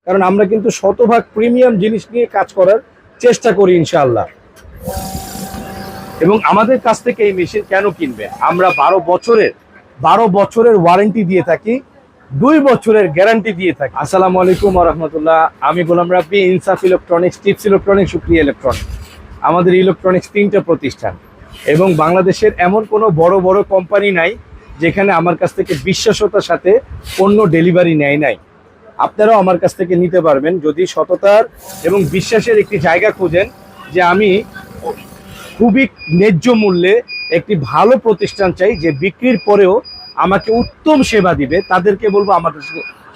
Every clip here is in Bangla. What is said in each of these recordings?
কারণ আমরা কিন্তু শতভাগ প্রিমিয়াম জিনিস নিয়ে কাজ করার চেষ্টা করি ইনশাআল্লাহ। এবং আমাদের কাছ থেকে এই মেশিন কেন কিনবে, আমরা 12 বছরের ওয়ারেন্টি দিয়ে থাকি, 2 বছরের গ্যারান্টি দিয়ে থাকি। আসসালামু আলাইকুম ওয়া রাহমাতুল্লাহ। আমি গোলাম রাব্বি, ইনসাফ electronics, tips electronics, Supriya electronics. আমাদের ইলেকট্রনিক্স 3টা প্রতিষ্ঠান এবং বাংলাদেশের এমন কোনো বড় বড় কোম্পানি নাই যেখানে আমার কাছ থেকে বিশ্বাসতার সাথে পণ্য ডেলিভারি নেয় নাই। আপনারাও আমার কাছ থেকে নিতে পারবেন যদি সততার এবং বিশ্বাসের একটি জায়গা খোঁজেন, যে আমি খুবই ন্যায্য মূল্যে একটি ভালো প্রতিষ্ঠান চাই যে বিক্রির পরেও আমাকে উত্তম সেবা দিবে। তাদেরকে বলবো আমাদের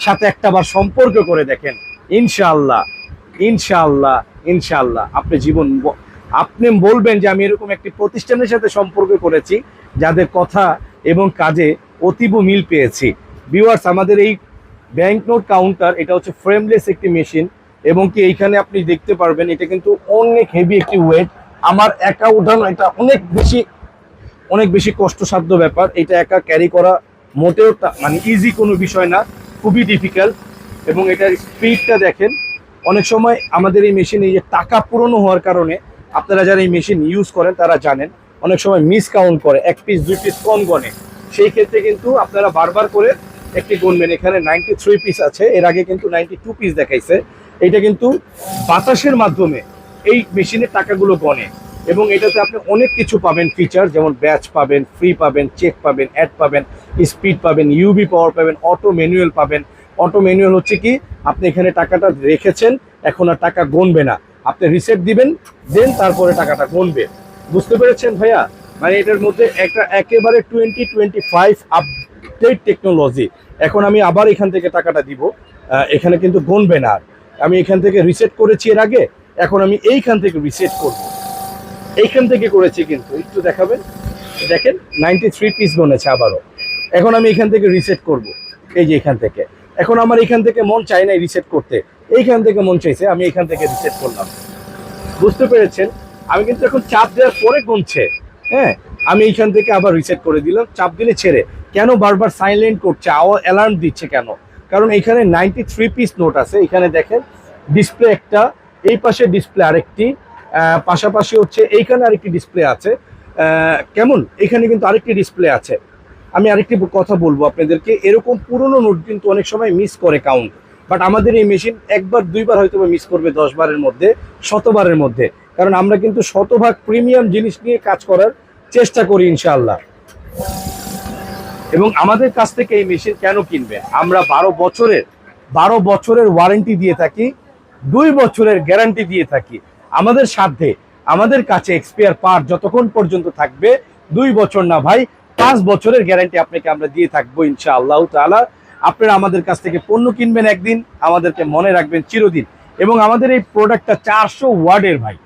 সাথে একটাবার সম্পর্ক করে দেখেন, ইনশাআল্লাহ ইনশাআল্লাহ ইনশাআল্লাহ আপনি বলবেন যে আমি এরকম একটি প্রতিষ্ঠানের সাথে সম্পর্ক করেছি যাদের কথা এবং কাজে অতীব মিল পেয়েছি। ভিউয়ার্স, আমাদের এই ব্যাংক নোট কাউন্টার, এটা হচ্ছে ফ্রেমলেস একটি মেশিন এবং কি এইখানে আপনি দেখতে পারবেন এটা কিন্তু অনেক হেভি একটি ওয়েট। আমার একা উঠানো এটা অনেক বেশি কষ্টসাধ্য ব্যাপার। এটা একা ক্যারি করা মোটেও মানে ইজি কোনো বিষয় না, খুবই ডিফিকাল্ট। এবং এটার স্পিডটা দেখেন। অনেক সময় আমাদের এই মেশিন, এই যে টাকা পুরনো হওয়ার কারণে, আপনারা যারা এই মেশিন ইউজ করেন তারা জানেন অনেক সময় মিস কাউন্ট করে, 1 পিস 2 পিস কম গনে। সেই ক্ষেত্রে কিন্তু আপনারা বারবার করে একটি গুনবেন। এখানে 93 পিস আছে, এর আগে কিন্তু 92 পিস দেখাইছে। এটা কিন্তু বাতাসের মাধ্যমে এই মেশিনের টাকাগুলো গনে এবং এটাতে আপনি অনেক কিছু পাবেন ফিচার, যেমন ব্যাচ পাবেন, ফ্রি পাবেন, চেক পাবেন, অ্যাড পাবেন, স্পিড পাবেন, ইউবি পাওয়ার পাবেন, অটো ম্যানুয়াল পাবেন। অটো ম্যানুয়াল হচ্ছে কি, আপনি এখানে টাকাটা রেখেছেন, এখন আর টাকা গণবে না, আপনি রিসেট দিবেন, দেন তারপরে টাকাটা গণবে। বুঝতে পেরেছেন ভাইয়া? মানে এটার মধ্যে একেবারে 2025 আপডেট টেকনোলজি। এখন আমি আবার এখান থেকে টাকাটা দিব, এখানে কিন্তু গণবে না। আমি এখান থেকে রিসেট করেছি এর আগে, এখন আমি এইখান থেকে রিসেট করব। এইখান থেকে করেছি কিন্তু একটু দেখাবেন, দেখেন 93 পিস গনেছে আবারও। এখন আমি এখান থেকে রিসেট করব, এই যে এখান থেকে। এখন আমার এখান থেকে মন চাই না রিসেট করতে, এইখান থেকে মন চাইছে, আমি এখান থেকে রিসেট করলাম। বুঝতে পেরেছেন? আমি কিন্তু এখন চাপ দেওয়ার পরে গুনছে। হ্যাঁ, আমি এইখান থেকে আবার রিসেট করে দিলাম, চাপ দিলে ছেড়ে। কেন বারবার সাইলেন্ট করছে, অ্যালার্ম দিচ্ছে কেন? কারণ এখানে 93 পিস নোট আছে। এখানে দেখেন ডিসপ্লে একটা, এই পাশে ডিসপ্লে আরেকটি, পাশাপাশি হচ্ছে এইখানে আরেকটি ডিসপ্লে আছে। কেমন, এখানে কিন্তু আরেকটি ডিসপ্লে আছে। আমি আরেকটি কথা বলবো আপনাদেরকে, এরকম পুরনো নোট কিন্তু অনেক সময় মিস করে কাউন্ট, বাট আমাদের এই মেশিন একবার দুইবার হয়তো মিস করবে 10 বারের মধ্যে, 100 বারের মধ্যে। কারণ আমরা কিন্তু শতভাগ প্রিমিয়াম জিনিস নিয়ে কাজ করার চেষ্টা করি ইনশাআল্লাহ। এবং আমাদের কাছ থেকে এই মেশিন কেন কিনবে, আমরা 12 বছরের ওয়ারেন্টি দিয়ে থাকি, 2 বছরের গ্যারান্টি দিয়ে থাকি। আমাদের সাধ্যে, আমাদের কাছে এক্সপায়ার পার্ট যতক্ষণ পর্যন্ত থাকবে, 2 বছর না ভাই, 5 বছরের গ্যারান্টি আপনাকে আমরা দিয়ে থাকবো ইনশাআল্লাহ তাআলা। আপনারা আমাদের কাছ থেকে পণ্য কিনবেন একদিন, আমাদেরকে মনে রাখবেন চিরদিন। এবং আমাদের এই প্রোডাক্টটা 400 ওয়াটের ভাই,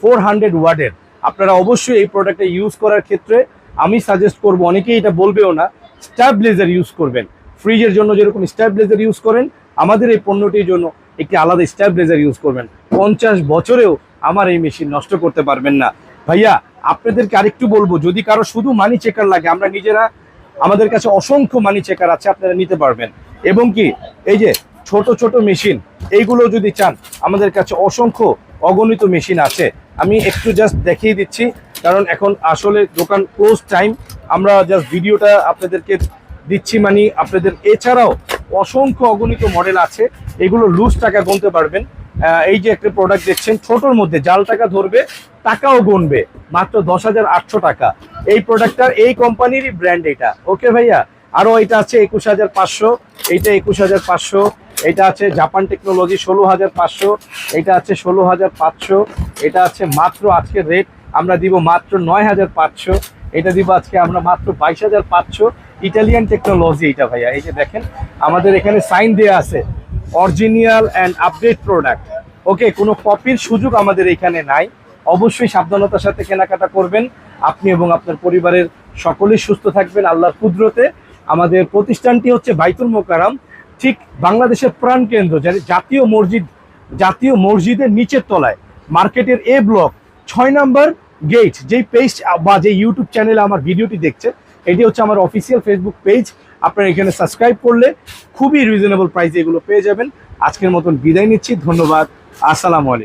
400 ওয়াটের। আপনারা অবশ্যই এই প্রোডাক্টটা ইউজ করার ক্ষেত্রে আমি সাজেস্ট করব, অনেকেই এটা বলবেও না, স্ট্যাবিলাইজার ইউজ করবেন। ফ্রিজের জন্য যেরকম স্ট্যাবিলাইজার ইউজ করেন, আমাদের এই পণ্যটির জন্য একটি আলাদা স্ট্যাবিলাইজার ইউজ করবেন। 50 বছরেও আমার এই মেশিন নষ্ট করতে পারবেন না। ভাইয়া, আপনাদেরকে আরেকটু বলবো, যদি কারো শুধু মানি চেকার লাগে, আমরা নিজেরা, আমাদের কাছে অসংখ্য মানি চেকার আছে, আপনারা নিতে পারবেন। এবং কি এই যে ছোট ছোট মেশিন, এইগুলো যদি চান, আমাদের কাছে অসংখ্য অগণিত মেশিন আছে। আমি একটু জাস্ট দেখিয়ে দিচ্ছি, কারণ এখন আসলে দোকান ক্লোজ টাইম, আমরা জাস্ট ভিডিওটা আপনাদেরকে দিচ্ছি। মানে আপনাদের এছাড়াও অসংখ্য অগণিত মডেল আছে, এগুলো লুজ টাকা গুনতে পারবেন। এই যে একটা প্রোডাক্ট দেখছেন, ছোটোর মধ্যে জাল টাকা ধরবে, টাকাও গুনবে, মাত্র 10,800 টাকা। এই প্রোডাক্টটার এই কোম্পানিরই ব্র্যান্ড এটা। ওকে ভাইয়া, আরও এটা আছে 21,500, এইটা 21,500, এটা আছে জাপান টেকনোলজি 16,500, এটা আছে 16,500, এটা আছে মাত্র আজকের রেট আমরা দিব মাত্র 9,500, এটা দিব আজকে আমরা মাত্র 22,500। ইটালিয়ান টেকনোলজি এটা ভাইয়া, এই যে দেখেন আমাদের এখানে সাইন দেয়া আছে, অরিজিনাল অ্যান্ড আপডেট প্রোডাক্ট। ওকে, কোনো কপির সুযোগ আমাদের এখানে নাই। অবশ্যই সাবধানতার সাথে কেনাকাটা করবেন, আপনি এবং আপনার পরিবারের সকলেই সুস্থ থাকবেন আল্লাহর কুদরতে। আমাদের প্রতিষ্ঠানটি হচ্ছে বাইতুল মোকাররম, ঠিক বাংলাদেশের প্রাণকেন্দ্র, জাতীয় মসজিদের নিচের তলায়, মার্কেটের এ ব্লক 6 নম্বর গেট। যেই পেজ বা যে ইউটিউব চ্যানেলে আমার ভিডিওটি দেখছেন, এটি হচ্ছে আমার অফিসিয়াল ফেসবুক পেজ। আপনারা এখানে সাবস্ক্রাইব করলে খুবই রিজনেবল প্রাইসে এগুলো পেয়ে যাবেন। আজকের মতন বিদায় নিচ্ছি। ধন্যবাদ। আসসালামু আলাইকুম।